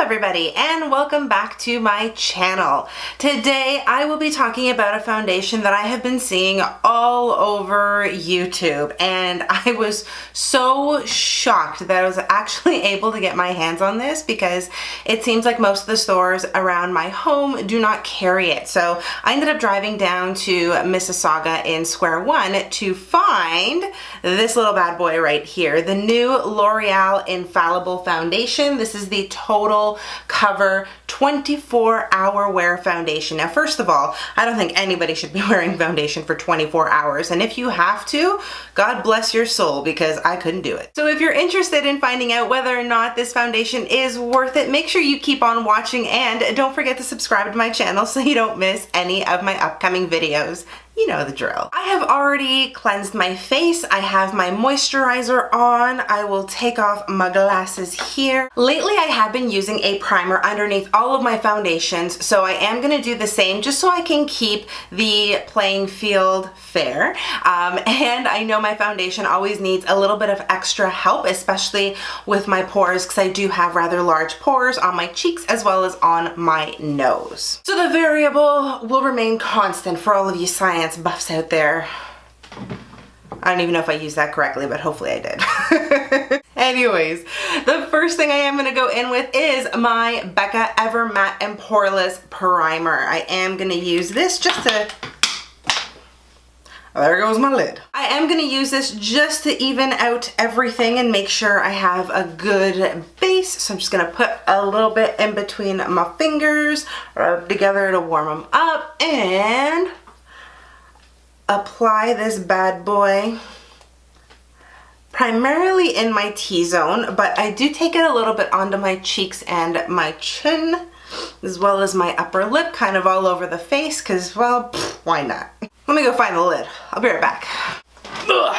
everybody, and welcome back to my channel. Today I will be talking about a foundation that I have been seeing all over YouTube, and I was so shocked that I was actually able to get my hands on this because it seems like most of the stores around my home do not carry it. So I ended up driving down to Mississauga in Square One to find this little bad boy right here, the new L'Oreal Infallible Foundation. This is the Total Cover 24-hour wear foundation. Now, first of all, I don't think anybody should be wearing foundation for 24 hours. And if you have to, God bless your soul, because I couldn't do it. So if you're interested in finding out whether or not this foundation is worth it, make sure you keep on watching and don't forget to subscribe to my channel so you don't miss any of my upcoming videos. You know the drill. I have already cleansed my face. I have my moisturizer on. I will take off my glasses here. Lately, I have been using a primer underneath all of my foundations, so I am gonna do the same just so I can keep the playing field fair. And I know my foundation always needs a little bit of extra help, especially with my pores, because I do have rather large pores on my cheeks as well as on my nose. So the variable will remain constant for all of you science buffs out there. I don't even know if I used that correctly, but hopefully I did. Anyways, the first thing I am going to go in with is my Becca Ever Matte and Poreless Primer. I am going to use this just to... Oh, there goes my lid. I am going to use this just to even out everything and make sure I have a good base. So I'm just going to put a little bit in between my fingers, rub together to warm them up, and apply this bad boy primarily in my T-zone, but I do take it a little bit onto my cheeks and my chin, as well as my upper lip, kind of all over the face, because, well, why not? Let me go find the lid. I'll be right back. Ugh.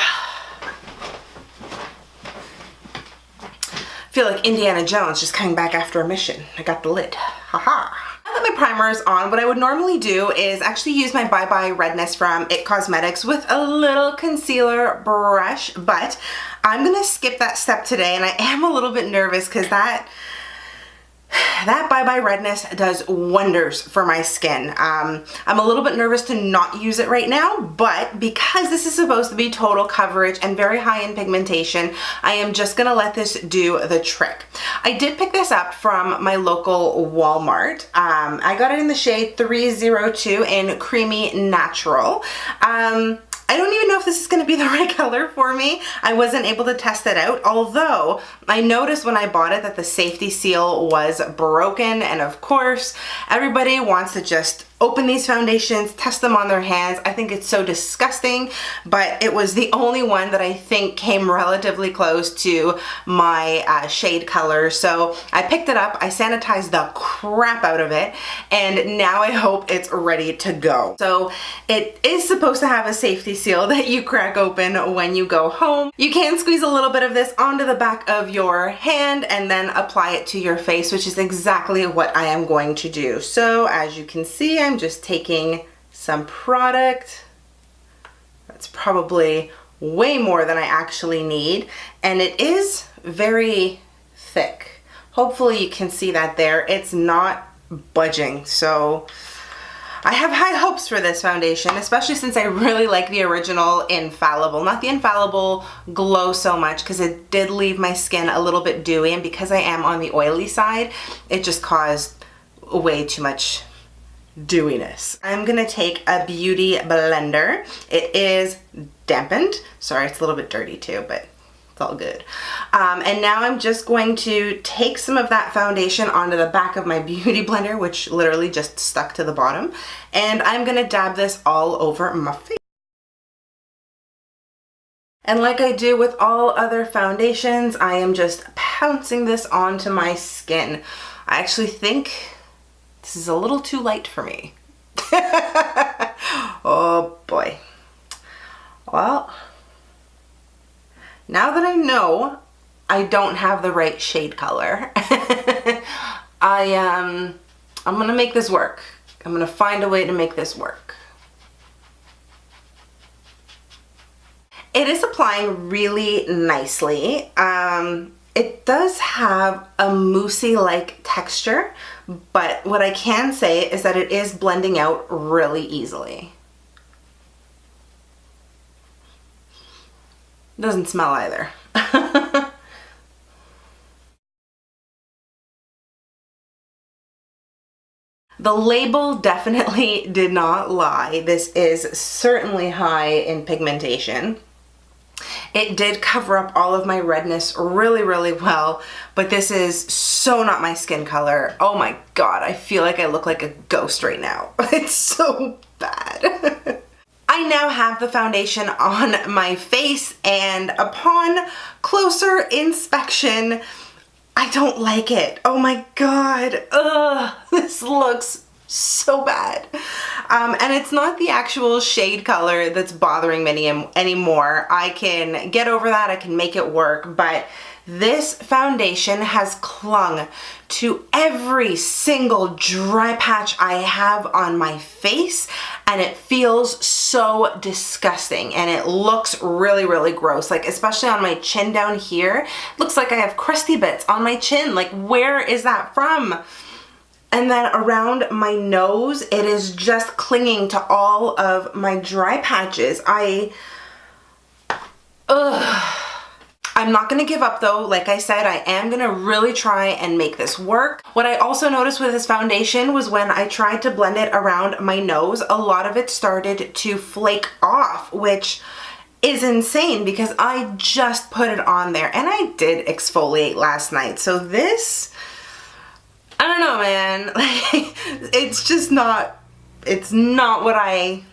I feel like Indiana Jones just coming back after a mission. I got the lid. Haha. Now that my primer is on, what I would normally do is actually use my Bye Bye Redness from IT Cosmetics with a little concealer brush, but I'm gonna skip that step today, and I am a little bit nervous because that Bye Bye Redness does wonders for my skin. I'm a little bit nervous to not use it right now, but because this is supposed to be total coverage and very high in pigmentation, I am just gonna let this do the trick. I did pick this up from my local Walmart. I got it in the shade 302 in Creamy Natural. I don't even know if this is going to be the right color for me. I wasn't able to test it out, although I noticed when I bought it that the safety seal was broken, and of course everybody wants to just open these foundations, test them on their hands. I think it's so disgusting, but it was the only one that I think came relatively close to my shade color. So I picked it up, I sanitized the crap out of it, and now I hope it's ready to go. So it is supposed to have a safety seal that you crack open when you go home. You can squeeze a little bit of this onto the back of your hand and then apply it to your face, which is exactly what I am going to do. So as you can see, I'm just taking some product. That's probably way more than I actually need, and it is very thick. Hopefully you can see that there. It's not budging, so I have high hopes for this foundation, especially since I really like the original Infallible. Not the Infallible Glow so much, because it did leave my skin a little bit dewy, and because I am on the oily side, it just caused way too much dewiness. I'm gonna take a beauty blender. It is dampened. Sorry, it's a little bit dirty too, but it's all good. And now I'm just going to take some of that foundation onto the back of my beauty blender, which literally just stuck to the bottom, and I'm gonna dab this all over my face. And like I do with all other foundations, I am just pouncing this onto my skin. I actually think this is a little too light for me. Oh boy. Well, now that I know I don't have the right shade color, I'm gonna make this work. I'm gonna find a way to make this work. It is applying really nicely. It does have a moussey-like texture, but what I can say is that it is blending out really easily. Doesn't smell either. The label definitely did not lie. This is certainly high in pigmentation. It did cover up all of my redness really, really well, but this is so not my skin color. Oh my God, I feel like I look like a ghost right now. It's so bad. I now have the foundation on my face, and upon closer inspection, I don't like it. Oh my God. Ugh, this looks so bad. And it's not the actual shade color that's bothering me anymore. I can get over that. I can make it work. But this foundation has clung to every single dry patch I have on my face, and it feels so disgusting, and it looks really, really gross. Like, especially on my chin down here, it looks like I have crusty bits on my chin. Like, where is that from? And then around my nose, it is just clinging to all of my dry patches. I'm not gonna give up though. Like I said, I am gonna really try and make this work. What I also noticed with this foundation was when I tried to blend it around my nose, a lot of it started to flake off, which is insane because I just put it on there, and I did exfoliate last night. So this, I don't know, man. Like, it's just not, it's not what I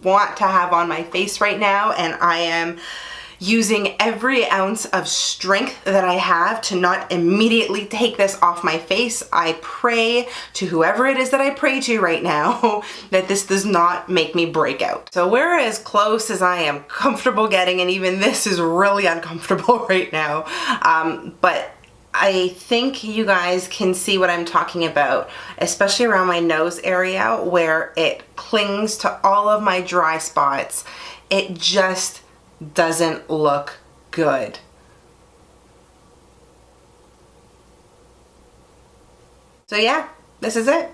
want to have on my face right now, and I am using every ounce of strength that I have to not immediately take this off my face. I pray to whoever it is that I pray to right now that this does not make me break out. So we're as close as I am comfortable getting, and even this is really uncomfortable right now. But I think you guys can see what I'm talking about, especially around my nose area where it clings to all of my dry spots. It just doesn't look good. So yeah, this is it.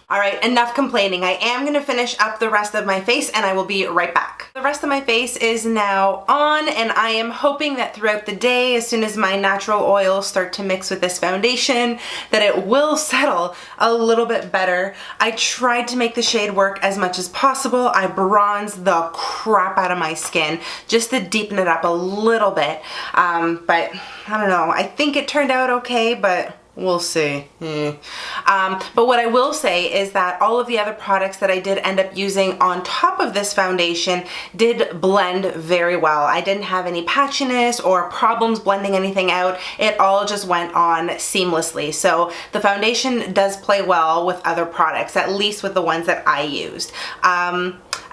All right, enough complaining. I am gonna finish up the rest of my face and I will be right back. The rest of my face is now on, and I am hoping that throughout the day, as soon as my natural oils start to mix with this foundation, that it will settle a little bit better. I tried to make the shade work as much as possible. I bronzed the crap out of my skin just to deepen it up a little bit. But I don't know, I think it turned out okay, but we'll see. But what I will say is that all of the other products that I did end up using on top of this foundation did blend very well. I didn't have any patchiness or problems blending anything out. It all just went on seamlessly. So the foundation does play well with other products, at least with the ones that I used.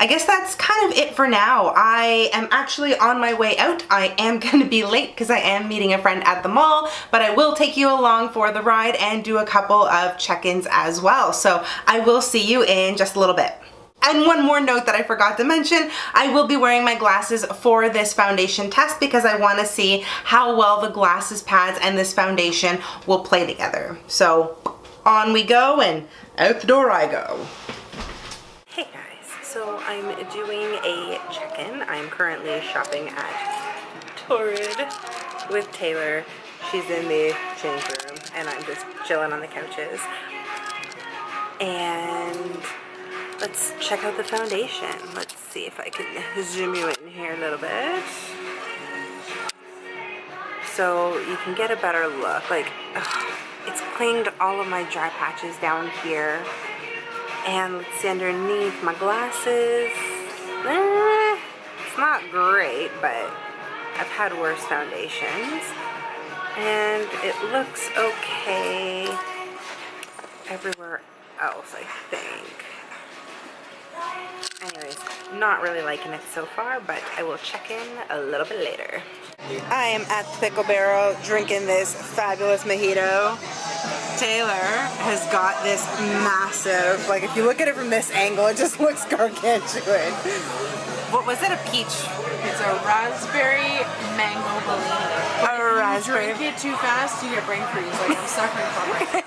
I guess that's kind of it for now. I am actually on my way out. I am going to be late because I am meeting a friend at the mall, but I will take you along for the ride and do a couple of check-ins as well. So I will see you in just a little bit. And one more note that I forgot to mention, I will be wearing my glasses for this foundation test because I want to see how well the glasses pads and this foundation will play together. So on we go, and out the door I go. Hey guys. So I'm doing a check-in. I'm currently shopping at Torrid with Taylor. She's in the change room and I'm just chilling on the couches. And let's check out the foundation. Let's see if I can zoom you in here a little bit. So you can get a better look. Like, it's clinging to all of my dry patches down here. And let's see underneath my glasses. It's not great, but I've had worse foundations. And it looks okay everywhere else, I think. Anyways, not really liking it so far, but I will check in a little bit later. I am at the Pickle Barrel drinking this fabulous mojito. Taylor has got this massive, like if you look at it from this angle, it just looks gargantuan. What was it, a peach? It's a raspberry mango Bellini. But if you drink it too fast, you get brain freeze. Like I'm suffering from it.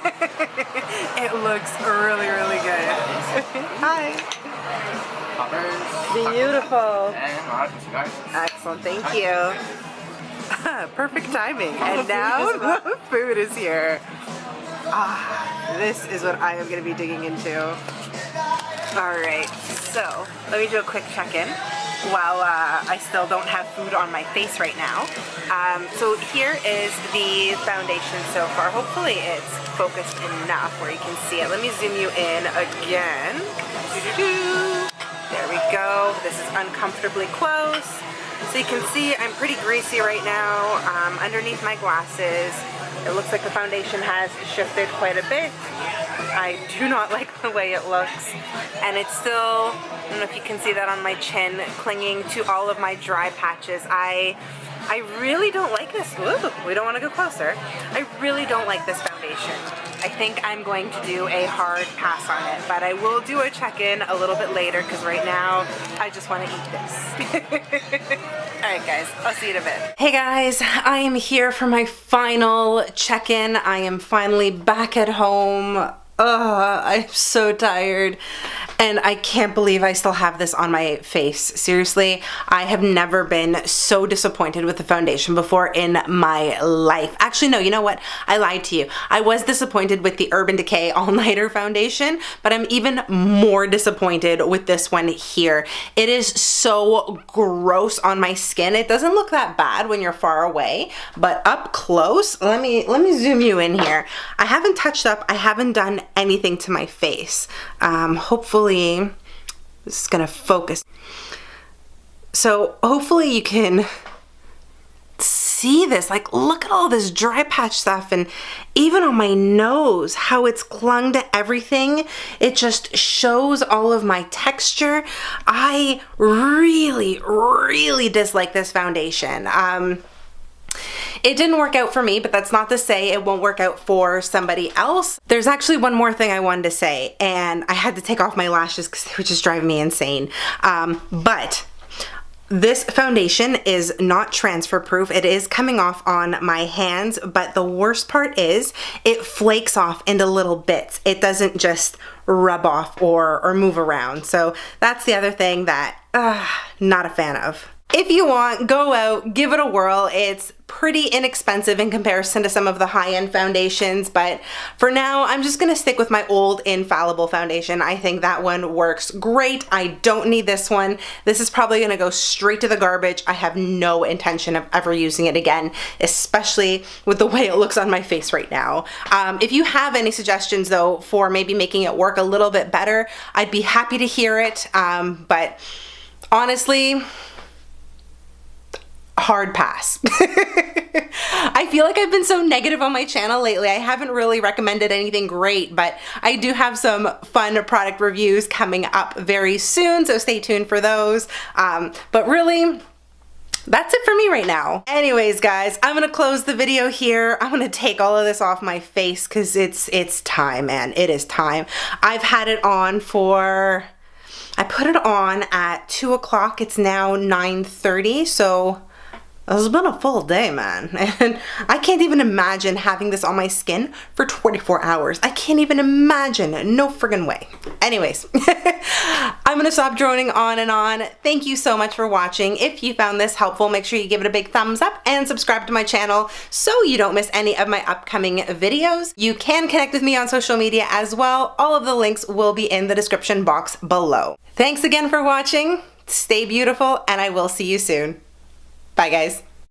It looks really, really good. Hi. Beautiful. Excellent, thank you. Perfect timing. And now the food is here. This is what I am going to be digging into. Alright, so let me do a quick check-in while I still don't have food on my face right now. So here is the foundation so far. Hopefully it's focused enough where you can see it. Let me zoom you in again. There we go. This is uncomfortably close. So you can see I'm pretty greasy right now underneath my glasses. It looks like the foundation has shifted quite a bit. I do not like the way it looks. And it's still, I don't know if you can see that on my chin, clinging to all of my dry patches. I really don't like this. Ooh, we don't want to go closer. I really don't like this foundation. I think I'm going to do a hard pass on it, but I will do a check-in a little bit later because right now I just want to eat this. Alright guys, I'll see you in a bit. Hey guys, I am here for my final check-in. I am finally back at home. I'm so tired and I can't believe I still have this on my face. Seriously, I have never been so disappointed with the foundation before in my life. Actually, no, you know what? I lied to you. I was disappointed with the Urban Decay All Nighter foundation, but I'm even more disappointed with this one here. It is so gross on my skin. It doesn't look that bad when you're far away, but up close, let me zoom you in here. I haven't touched up, I haven't done anything to my face. Hopefully this is gonna focus. So hopefully you can see this. Like, look at all this dry patch stuff, and even on my nose, how it's clung to everything. It just shows all of my texture. I really, really dislike this foundation. It didn't work out for me, but that's not to say it won't work out for somebody else. There's actually one more thing I wanted to say, and I had to take off my lashes because they were just driving me insane. But this foundation is not transfer proof. It is coming off on my hands, but the worst part is it flakes off into little bits. It doesn't just rub off or move around. So that's the other thing that not a fan of. If you want, go out, give it a whirl. It's pretty inexpensive in comparison to some of the high-end foundations, but for now, I'm just gonna stick with my old Infallible foundation. I think that one works great. I don't need this one. This is probably gonna go straight to the garbage. I have no intention of ever using it again, especially with the way it looks on my face right now. If you have any suggestions though for maybe making it work a little bit better, I'd be happy to hear it, but honestly, hard pass. I feel like I've been so negative on my channel lately. I haven't really recommended anything great, but I do have some fun product reviews coming up very soon, so stay tuned for those. But really, that's it for me right now. Anyways, guys, I'm gonna close the video here. I'm gonna take all of this off my face because it's time, man. It is time. I've had it on for, I put it on at 2 o'clock. It's now 9:30, so it's been a full day, man, and I can't even imagine having this on my skin for 24 hours. I can't even imagine. No friggin' way. Anyways, I'm gonna stop droning on and on. Thank you so much for watching. If you found this helpful, make sure you give it a big thumbs up and subscribe to my channel so you don't miss any of my upcoming videos. You can connect with me on social media as well. All of the links will be in the description box below. Thanks again for watching. Stay beautiful, and I will see you soon. Bye, guys.